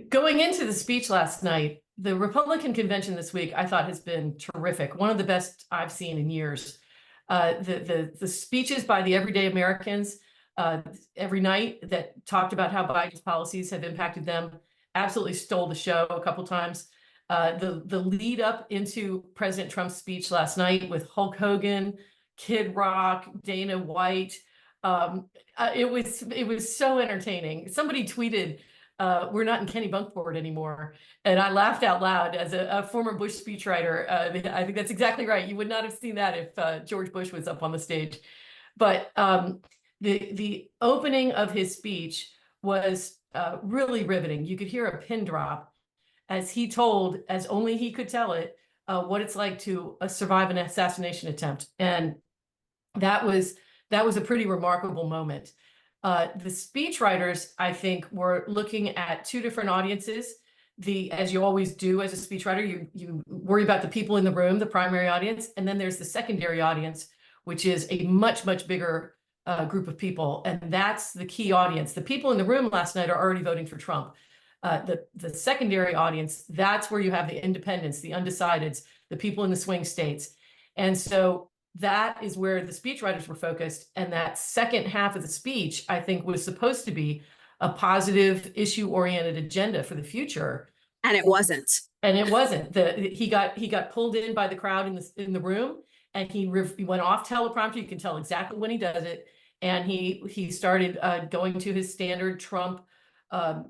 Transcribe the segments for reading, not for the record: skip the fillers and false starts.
Going into the speech last night, the Republican convention this week, I thought has been terrific. One of the best I've seen in years. The speeches by the everyday Americans every night that talked about how Biden's policies have impacted them absolutely stole the show a couple times. The lead up into President Trump's speech last night with Hulk Hogan, Kid Rock, Dana White, it was so entertaining. Somebody tweeted, "We're not in Kenny Bunkport anymore," and I laughed out loud as a former Bush speechwriter. I think that's exactly right. You would not have seen that if George Bush was up on the stage. But the opening of his speech was really riveting. You could hear a pin drop as he told, as only he could tell it, what it's like to survive an assassination attempt, and that was a pretty remarkable moment. The speechwriters, I think, were looking at two different audiences. As you always do as a speechwriter, you worry about the people in the room, the primary audience, and then there's the secondary audience, which is a much, much bigger group of people, and that's the key audience. The people in the room last night are already voting for Trump. The secondary audience, that's where you have the independents, the undecideds, the people in the swing states. And so that is where the speechwriters were focused. And that second half of the speech, I think, was supposed to be a positive, issue-oriented agenda for the future. And it wasn't. And it wasn't. He got pulled in by the crowd in the room, and he went off teleprompter. You can tell exactly when he does it. And he started going to his standard Trump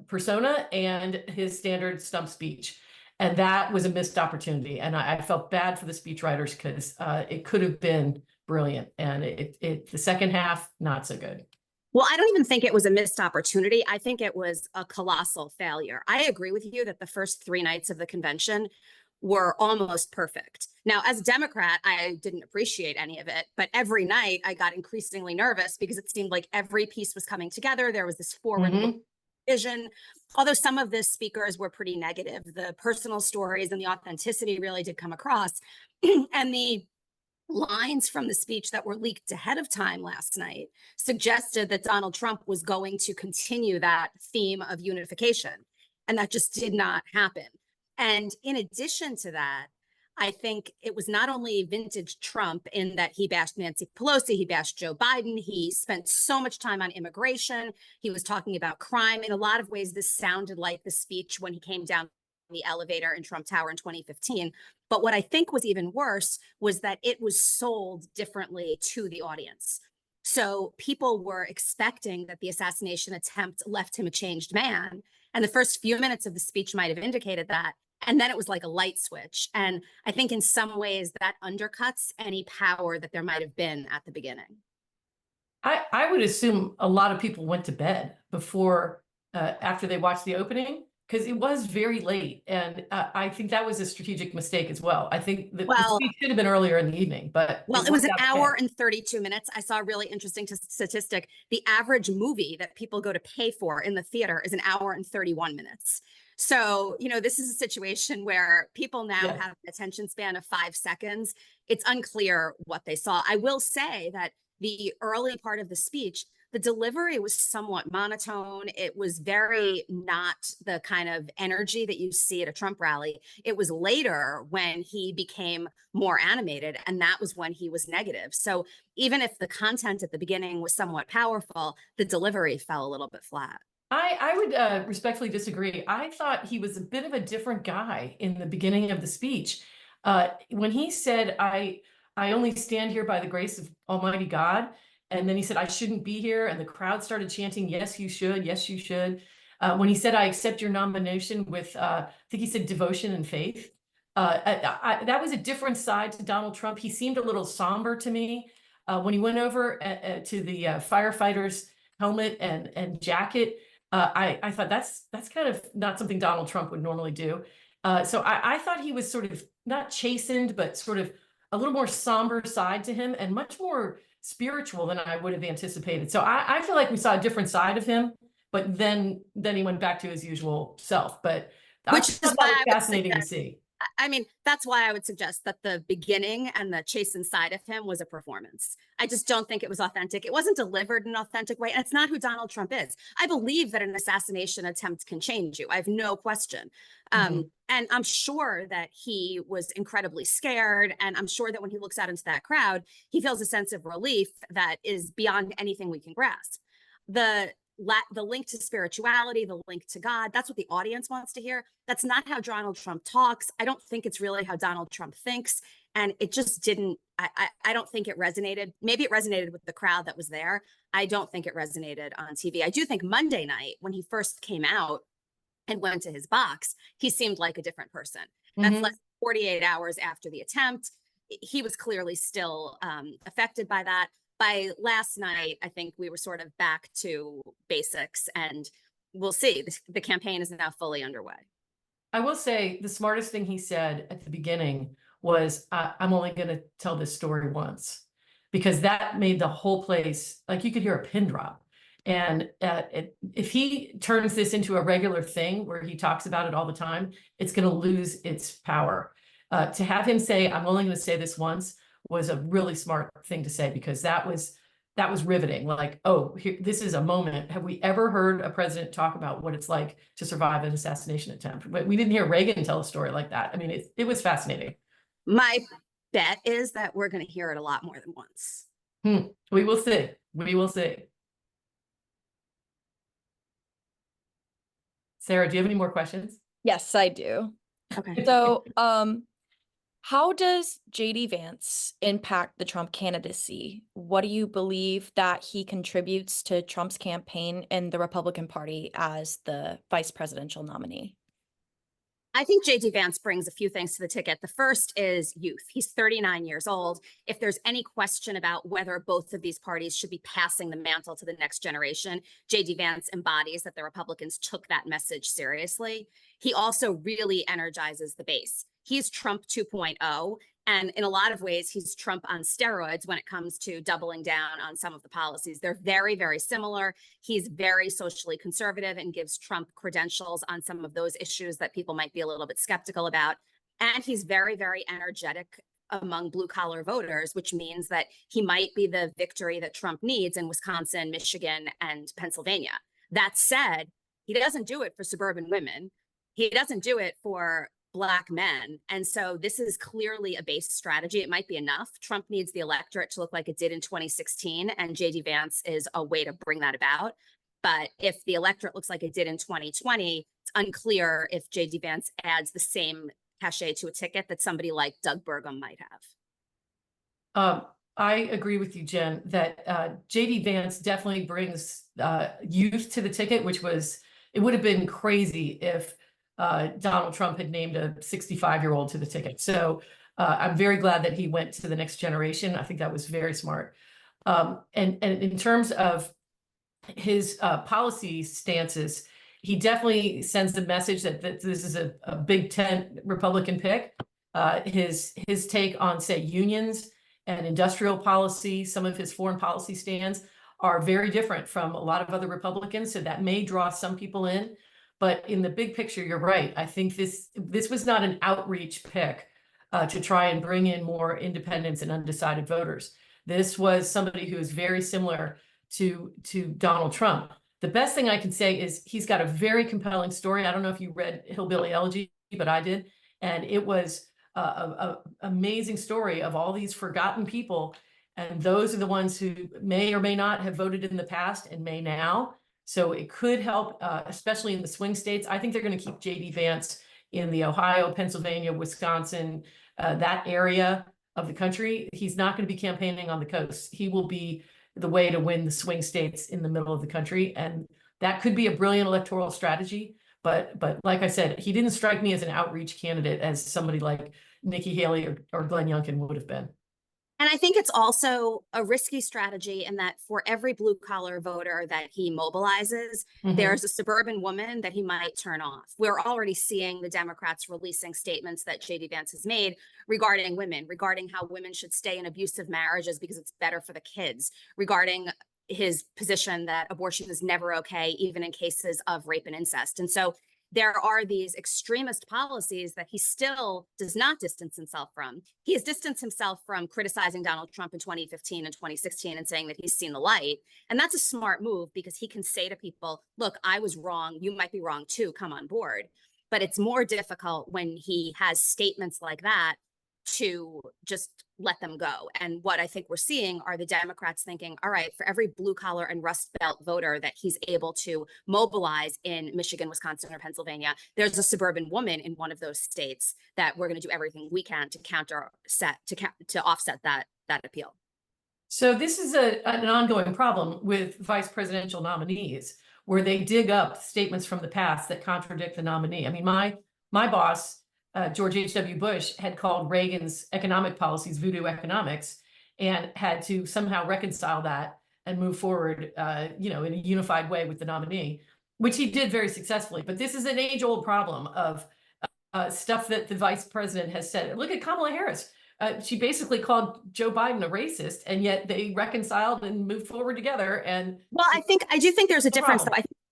persona and his standard stump speech. And that was a missed opportunity. And I felt bad for the speechwriters because it could have been brilliant. And the second half, not so good. Well, I don't even think it was a missed opportunity. I think it was a colossal failure. I agree with you that the first 3 nights of the convention were almost perfect. Now, as a Democrat, I didn't appreciate any of it, but every night I got increasingly nervous because it seemed like every piece was coming together. There was this forward vision. Although some of the speakers were pretty negative, the personal stories and the authenticity really did come across. And the lines from the speech that were leaked ahead of time last night suggested that Donald Trump was going to continue that theme of unification. And that just did not happen. And in addition to that, I think it was not only vintage Trump in that he bashed Nancy Pelosi, he bashed Joe Biden, he spent so much time on immigration, he was talking about crime. In a lot of ways, this sounded like the speech when he came down the elevator in Trump Tower in 2015. But what I think was even worse was that it was sold differently to the audience. So people were expecting that the assassination attempt left him a changed man. And the first few minutes of the speech might have indicated that. And then it was like a light switch. And I think in some ways that undercuts any power that there might have been at the beginning. I would assume a lot of people went to bed before, after they watched the opening, because it was very late. And I think that was a strategic mistake as well. I think the speech should have been earlier in the evening, but it was an hour and 32 minutes. I saw a really interesting statistic. The average movie that people go to pay for in the theater is an hour and 31 minutes. So, this is a situation where people now have an attention span of 5 seconds. It's unclear what they saw. I will say that the early part of the speech, the delivery was somewhat monotone. It was very not the kind of energy that you see at a Trump rally. It was later when he became more animated, and that was when he was negative. So even if the content at the beginning was somewhat powerful, the delivery fell a little bit flat. I would respectfully disagree. I thought he was a bit of a different guy in the beginning of the speech. When he said, I only stand here by the grace of Almighty God. And then he said, I shouldn't be here. And the crowd started chanting, yes, you should. Yes, you should. When he said, I accept your nomination with, I think he said devotion and faith. That was a different side to Donald Trump. He seemed a little somber to me. When he went over to the firefighter's helmet and jacket, I thought that's kind of not something Donald Trump would normally do. So I thought he was sort of not chastened, but sort of a little more somber side to him and much more spiritual than I would have anticipated. So I feel like we saw a different side of him, but then he went back to his usual self. But which is fascinating to see. I mean, that's why I would suggest that the beginning and the chase inside of him was a performance. I just don't think it was authentic. It wasn't delivered in an authentic way. And it's not who Donald Trump is. I believe that an assassination attempt can change you. I have no question. And I'm sure that he was incredibly scared. And I'm sure that when he looks out into that crowd, he feels a sense of relief that is beyond anything we can grasp. The link to spirituality, the link to God, that's what the audience wants to hear. That's not how Donald Trump talks. I don't think it's really how Donald Trump thinks. And it just didn't, I don't think it resonated. Maybe it resonated with the crowd that was there. I don't think it resonated on TV. I do think Monday night, when he first came out and went to his box, he seemed like a different person. That's less than 48 hours after the attempt. He was clearly still affected by that. By last night, I think we were sort of back to basics, and we'll see. The campaign is now fully underway. I will say the smartest thing he said at the beginning was, I'm only going to tell this story once, because that made the whole place, like you could hear a pin drop. And if he turns this into a regular thing where he talks about it all the time, it's going to lose its power. To have him say, I'm only going to say this once, was a really smart thing to say, because that was riveting. Like, oh, this is a moment. Have we ever heard a president talk about what it's like to survive an assassination attempt? But we didn't hear Reagan tell a story like that. I mean, it was fascinating. My bet is that we're going to hear it a lot more than once. We will see. We will see. Sarah, do you have any more questions? Yes, I do. Okay. So, how does J.D. Vance impact the Trump candidacy? What do you believe that he contributes to Trump's campaign and the Republican Party as the vice presidential nominee? I think J.D. Vance brings a few things to the ticket. The first is youth. He's 39 years old. If there's any question about whether both of these parties should be passing the mantle to the next generation, J.D. Vance embodies that the Republicans took that message seriously. He also really energizes the base. He's Trump 2.0. And in a lot of ways, he's Trump on steroids when it comes to doubling down on some of the policies. They're very, very similar. He's very socially conservative and gives Trump credentials on some of those issues that people might be a little bit skeptical about. And he's very, very energetic among blue collar voters, which means that he might be the victory that Trump needs in Wisconsin, Michigan, and Pennsylvania. That said, he doesn't do it for suburban women. He doesn't do it for Black men. And so this is clearly a base strategy. It might be enough. Trump needs the electorate to look like it did in 2016, and J.D. Vance is a way to bring that about. But if the electorate looks like it did in 2020, it's unclear if J.D. Vance adds the same cachet to a ticket that somebody like Doug Burgum might have. I agree with you, Jen, that J.D. Vance definitely brings youth to the ticket, it would have been crazy if Donald Trump had named a 65-year-old to the ticket. So I'm very glad that he went to the next generation. I think that was very smart. And in terms of his policy stances, he definitely sends the message that this is a Big Tent Republican pick. His take on, say, unions and industrial policy, some of his foreign policy stands are very different from a lot of other Republicans. So that may draw some people in. But in the big picture, you're right. I think this was not an outreach pick to try and bring in more independents and undecided voters. This was somebody who is very similar to Donald Trump. The best thing I can say is he's got a very compelling story. I don't know if you read Hillbilly Elegy, but I did. And it was an amazing story of all these forgotten people. And those are the ones who may or may not have voted in the past and may now. So it could help, especially in the swing states. I think they're going to keep J.D. Vance in the Ohio, Pennsylvania, Wisconsin, that area of the country. He's not going to be campaigning on the coast. He will be the way to win the swing states in the middle of the country. And that could be a brilliant electoral strategy. But like I said, he didn't strike me as an outreach candidate as somebody like Nikki Haley or Glenn Youngkin would have been. And I think it's also a risky strategy in that for every blue collar voter that he mobilizes, there's a suburban woman that he might turn off. We're already seeing the Democrats releasing statements that J.D. Vance has made regarding women, regarding how women should stay in abusive marriages because it's better for the kids, regarding his position that abortion is never okay, even in cases of rape and incest. And so there are these extremist policies that he still does not distance himself from. He has distanced himself from criticizing Donald Trump in 2015 and 2016 and saying that he's seen the light. And that's a smart move because he can say to people, look, I was wrong. You might be wrong too. Come on board. But it's more difficult when he has statements like that to just let them go. And what I think we're seeing are the Democrats thinking, all right, for every blue collar and Rust Belt voter that he's able to mobilize in Michigan, Wisconsin, or Pennsylvania, there's a suburban woman in one of those states that we're going to do everything we can to offset that appeal. So this is an ongoing problem with vice presidential nominees, where they dig up statements from the past that contradict the nominee. I mean, my boss, George H.W. Bush, had called Reagan's economic policies voodoo economics, and had to somehow reconcile that and move forward, in a unified way with the nominee, which he did very successfully. But this is an age-old problem of stuff that the vice president has said. Look at Kamala Harris. She basically called Joe Biden a racist, and yet they reconciled and moved forward together. And well, I do think there's a difference, though.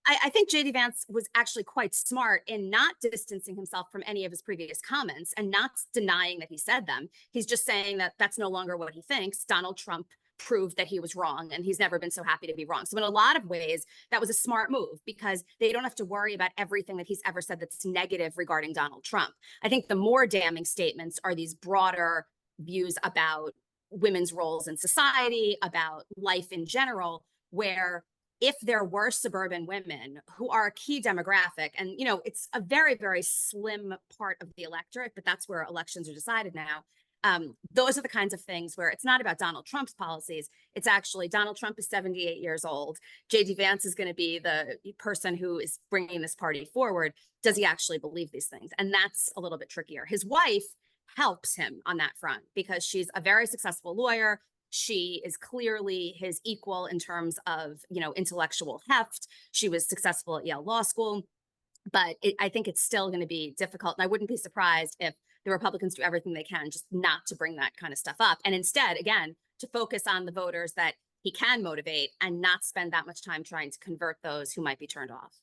I think J.D. Vance was actually quite smart in not distancing himself from any of his previous comments and not denying that he said them. He's just saying that that's no longer what he thinks. Donald Trump proved that he was wrong, and he's never been so happy to be wrong. So in a lot of ways, that was a smart move because they don't have to worry about everything that he's ever said that's negative regarding Donald Trump. I think the more damning statements are these broader views about women's roles in society, about life in general, where if there were suburban women who are a key demographic, and it's a very, very slim part of the electorate, but that's where elections are decided now. Those are the kinds of things where it's not about Donald Trump's policies. It's actually Donald Trump is 78 years old. J.D. Vance is going to be the person who is bringing this party forward. Does he actually believe these things? And that's a little bit trickier. His wife helps him on that front because she's a very successful lawyer. She is clearly his equal in terms of, intellectual heft. She was successful at Yale Law School, but I think it's still going to be difficult. And I wouldn't be surprised if the Republicans do everything they can just not to bring that kind of stuff up. And instead, again, to focus on the voters that he can motivate and not spend that much time trying to convert those who might be turned off.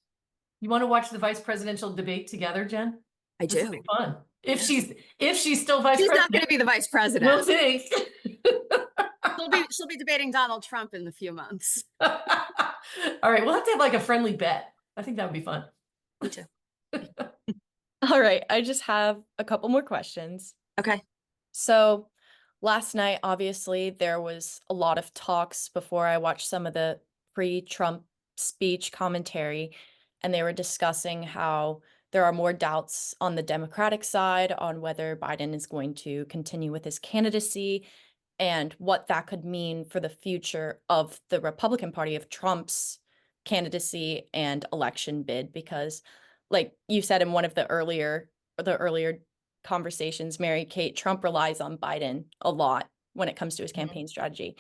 You want to watch the vice presidential debate together, Jen? I do. This will be fun. If she's still vice president. She's not going to be the vice president. We'll see. She'll be debating Donald Trump in a few months. All right, we'll have to have like a friendly bet. I think that would be fun. Me too. All right, I just have a couple more questions. Okay. So last night, obviously, there was a lot of talks before I watched some of the pre-Trump speech commentary, and they were discussing how there are more doubts on the Democratic side on whether Biden is going to continue with his candidacy and what that could mean for the future of the Republican Party, of Trump's candidacy and election bid. Because, like you said in one of the earlier conversations, Mary Kate, Trump relies on Biden a lot when it comes to his campaign strategy.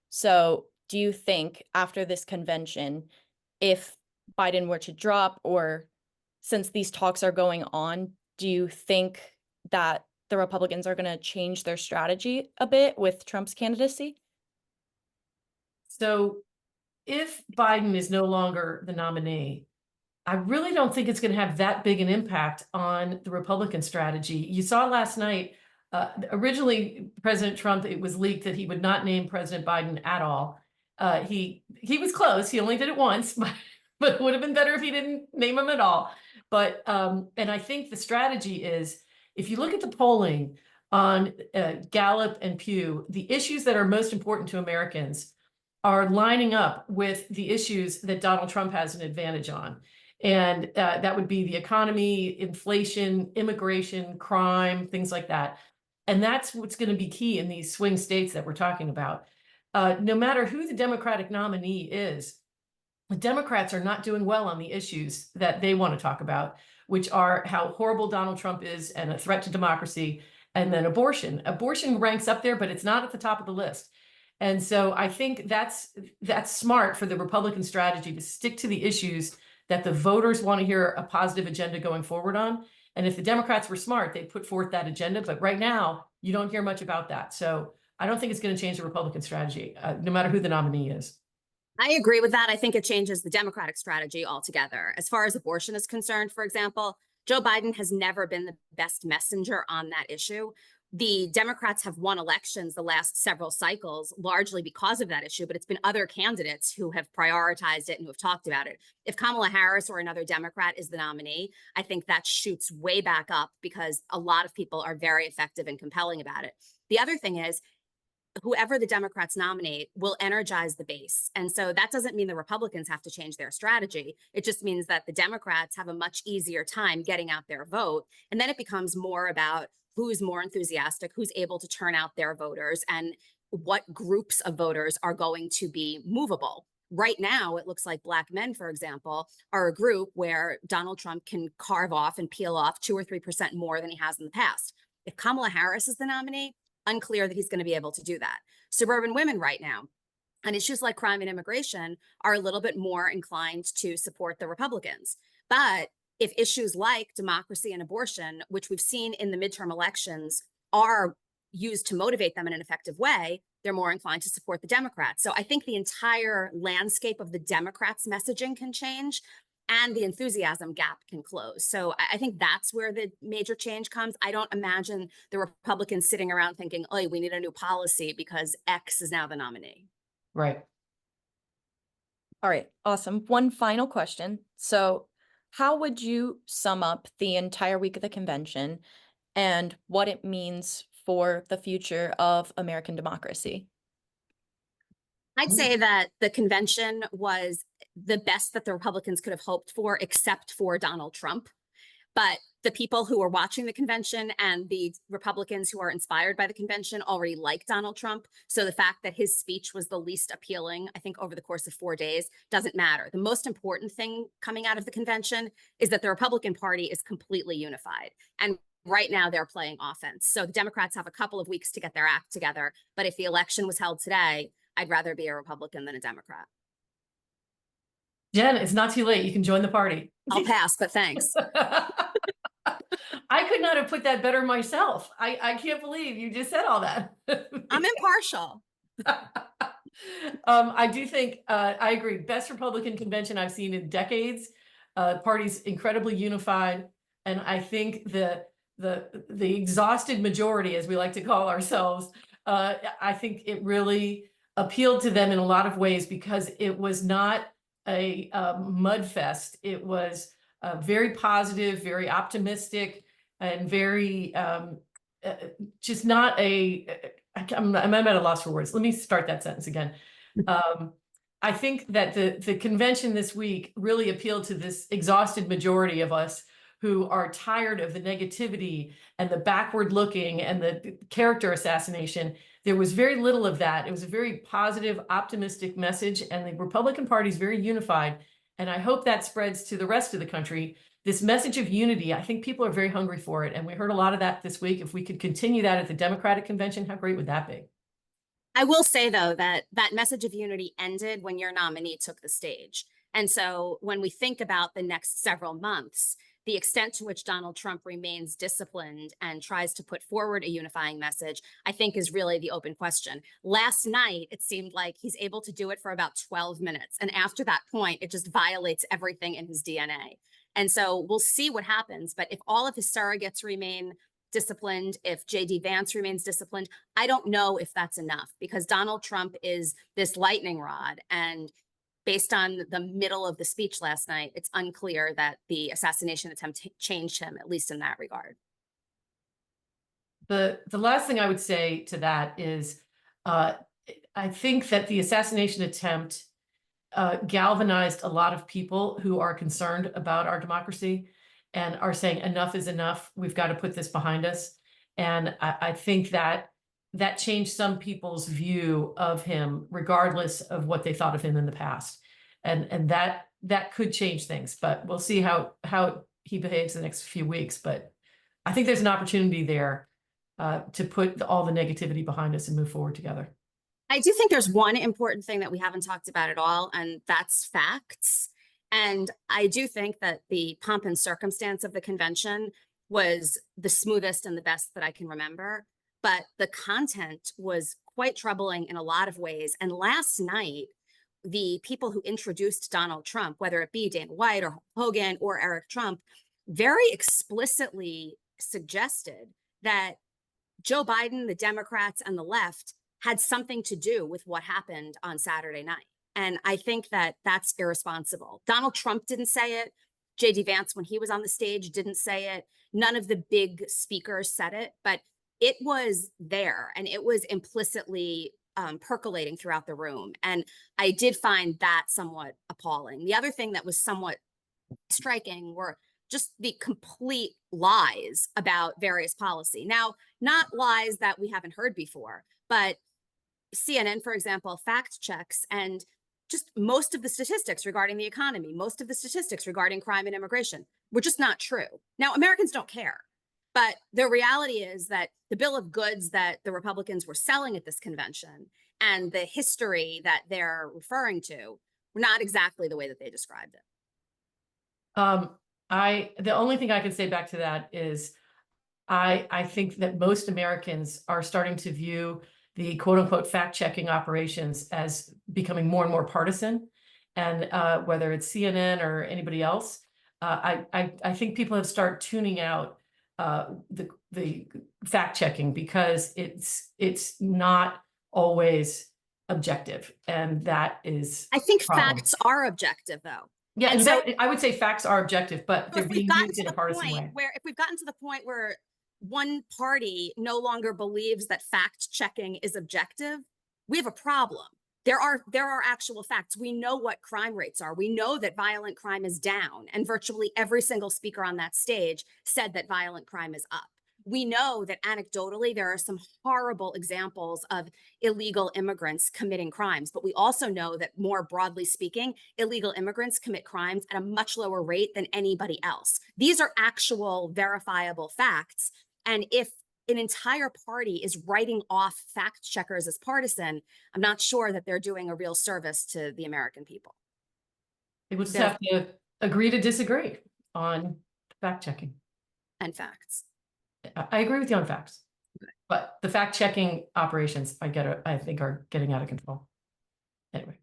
So do you think after this convention, if Biden were to drop, or since these talks are going on, do you think that the Republicans are going to change their strategy a bit with Trump's candidacy? So if Biden is no longer the nominee, I really don't think it's going to have that big an impact on the Republican strategy. You saw last night, originally President Trump, it was leaked that he would not name President Biden at all. He was close. He only did it once, but it would have been better if he didn't name him at all. But and I think the strategy is, if you look at the polling on Gallup and Pew, the issues that are most important to Americans are lining up with the issues that Donald Trump has an advantage on. And that would be the economy, inflation, immigration, crime, things like that. And that's what's going to be key in these swing states that we're talking about. No matter who the Democratic nominee is, the Democrats are not doing well on the issues that they want to talk about, which are how horrible Donald Trump is and a threat to democracy, and then abortion. Abortion ranks up there, but it's not at the top of the list. And so I think that's smart for the Republican strategy to stick to the issues that the voters want to hear a positive agenda going forward on. And if the Democrats were smart, they'd put forth that agenda. But right now, you don't hear much about that. So I don't think it's going to change the Republican strategy, no matter who the nominee is. I agree with that. I think it changes the Democratic strategy altogether. As far as abortion is concerned, for example, Joe Biden has never been the best messenger on that issue. The Democrats have won elections the last several cycles largely because of that issue, but it's been other candidates who have prioritized it and who have talked about it. If Kamala Harris or another Democrat is the nominee, I think that shoots way back up because a lot of people are very effective and compelling about it. The other thing is, whoever the Democrats nominate will energize the base. And so that doesn't mean the Republicans have to change their strategy. It just means that the Democrats have a much easier time getting out their vote. And then it becomes more about who's more enthusiastic, who's able to turn out their voters, and what groups of voters are going to be movable. Right now, it looks like Black men, for example, are a group where Donald Trump can carve off and peel off 2 or 3% more than he has in the past. If Kamala Harris is the nominee, unclear that he's going to be able to do that. Suburban women right now, on issues like crime and immigration, are a little bit more inclined to support the Republicans. But if issues like democracy and abortion, which we've seen in the midterm elections, are used to motivate them in an effective way, they're more inclined to support the Democrats. So I think the entire landscape of the Democrats' messaging can change, and the enthusiasm gap can close. So I think that's where the major change comes. I don't imagine the Republicans sitting around thinking, oh, we need a new policy because X is now the nominee. Right. All right, awesome. One final question. So how would you sum up the entire week of the convention and what it means for the future of American democracy? I'd say that the convention was the best that the Republicans could have hoped for, except for Donald Trump. But the people who are watching the convention and the Republicans who are inspired by the convention already like Donald Trump. So the fact that his speech was the least appealing, I think, over the course of 4 days doesn't matter. The most important thing coming out of the convention is that the Republican Party is completely unified. And right now they're playing offense. So the Democrats have a couple of weeks to get their act together. But if the election was held today, I'd rather be a Republican than a Democrat. Jen, it's not too late. You can join the party. I'll pass, but thanks. I could not have put that better myself. I can't believe you just said all that. I'm impartial. I do think, I agree, best Republican convention I've seen in decades. Party's incredibly unified. And I think the exhausted majority, as we like to call ourselves, I think it really appealed to them in a lot of ways because it was not a mud fest. It was very positive, very optimistic, and very just not a. I'm at a loss for words. Let me start that sentence again. I think that the convention this week really appealed to this exhausted majority of us who are tired of the negativity and the backward looking and the character assassination. There was very little of that. It was a very positive, optimistic message, and the Republican Party is very unified. And I hope that spreads to the rest of the country. This message of unity, I think people are very hungry for it. And we heard a lot of that this week. If we could continue that at the Democratic convention, how great would that be? I will say, though, that that message of unity ended when your nominee took the stage. And so when we think about the next several months, the extent to which Donald Trump remains disciplined and tries to put forward a unifying message, I think is really the open question. Last night, it seemed like he's able to do it for about 12 minutes. And after that point, it just violates everything in his DNA. And so we'll see what happens. But if all of his surrogates remain disciplined, if JD Vance remains disciplined, I don't know if that's enough because Donald Trump is this lightning rod. And based on the middle of the speech last night, it's unclear that the assassination attempt changed him, at least in that regard. The last thing I would say to that is, I think that the assassination attempt galvanized a lot of people who are concerned about our democracy and are saying enough is enough. We've got to put this behind us. And I think that changed some people's view of him, regardless of what they thought of him in the past. And that could change things, but we'll see how he behaves the next few weeks. But I think there's an opportunity there to put all the negativity behind us and move forward together. I do think there's one important thing that we haven't talked about at all, and that's facts. And I do think that the pomp and circumstance of the convention was the smoothest and the best that I can remember. But the content was quite troubling in a lot of ways. And last night, the people who introduced Donald Trump, whether it be Dana White or Hogan or Eric Trump, very explicitly suggested that Joe Biden, the Democrats, and the left had something to do with what happened on Saturday night. And I think that that's irresponsible. Donald Trump didn't say it. J.D. Vance, when he was on the stage, didn't say it. None of the big speakers said it, but it was there and it was implicitly percolating throughout the room. And I did find that somewhat appalling. The other thing that was somewhat striking were just the complete lies about various policy. Now, not lies that we haven't heard before, but CNN, for example, fact checks and just most of the statistics regarding the economy, most of the statistics regarding crime and immigration were just not true. Now, Americans don't care, but the reality is that the bill of goods that the Republicans were selling at this convention and the history that they're referring to were not exactly the way that they described it. The only thing I can say back to that is I think that most Americans are starting to view the quote unquote fact checking operations as becoming more and more partisan. And whether it's CNN or anybody else, I think people have started tuning out the fact checking because it's not always objective. And that is I think a problem. facts are objective though. Yeah, And in so fact, I would say facts are objective, but So they're if being we've gotten used to in a the partisan point way. where, if we've gotten to the point where one party no longer believes that fact checking is objective, we have a problem. There are actual facts. We know what crime rates are. We know that violent crime is down, and virtually every single speaker on that stage said that violent crime is up. We know that anecdotally there are some horrible examples of illegal immigrants committing crimes, but we also know that more broadly speaking, illegal immigrants commit crimes at a much lower rate than anybody else. These are actual verifiable facts. And if an entire party is writing off fact checkers as partisan, I'm not sure that they're doing a real service to the American people. They would just have to agree to disagree on fact checking. And facts. I agree with you on facts, Okay. but the fact checking operations, I think are getting out of control. Anyway.